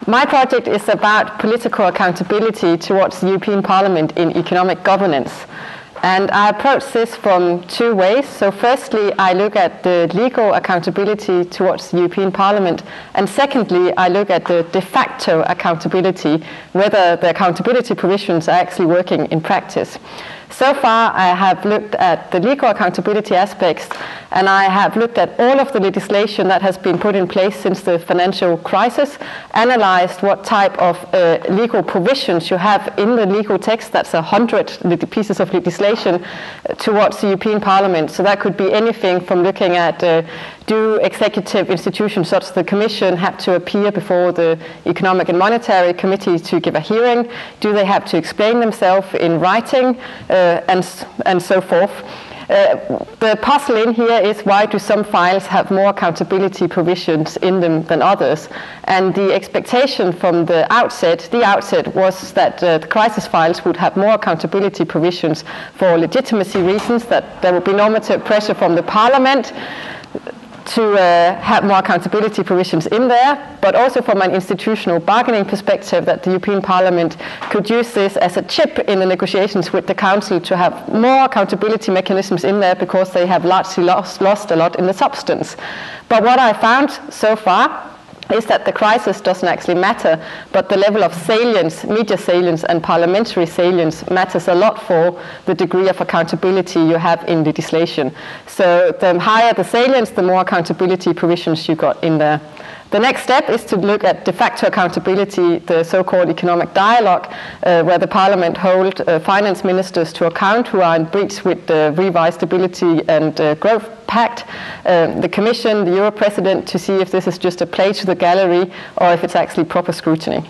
My project is about political accountability towards the European Parliament in economic governance. And I approach this from two ways. So firstly, I look at the legal accountability towards the European Parliament. And secondly, I look at the de facto accountability, whether the accountability provisions are actually working in practice. So far, I have looked at the legal accountability aspects, and I have looked at all of the legislation that has been put in place since the financial crisis, analyzed what type of legal provisions you have in the legal text. That's 100 pieces of legislation towards the European Parliament. So that could be anything from looking at do executive institutions such as the Commission have to appear before the Economic and Monetary Committee to give a hearing? Do they have to explain themselves in writing? And so forth. The puzzle in here is, why do some files have more accountability provisions in them than others? And the expectation from the outset was that the crisis files would have more accountability provisions for legitimacy reasons, that there would be normative pressure from the Parliament to have more accountability provisions in there, but also from an institutional bargaining perspective, that the European Parliament could use this as a chip in the negotiations with the Council to have more accountability mechanisms in there, because they have largely lost a lot in the substance. But what I found so far is that the crisis doesn't actually matter, but the level of salience, media salience and parliamentary salience matters a lot for the degree of accountability you have in legislation. So the higher the salience, the more accountability provisions you got in there. The next step is to look at de facto accountability, the so-called economic dialogue, where the Parliament hold finance ministers to account who are in breach with the revised Stability and Growth Pact, the Commission, the Euro President, to see if this is just a play to the gallery or if it's actually proper scrutiny.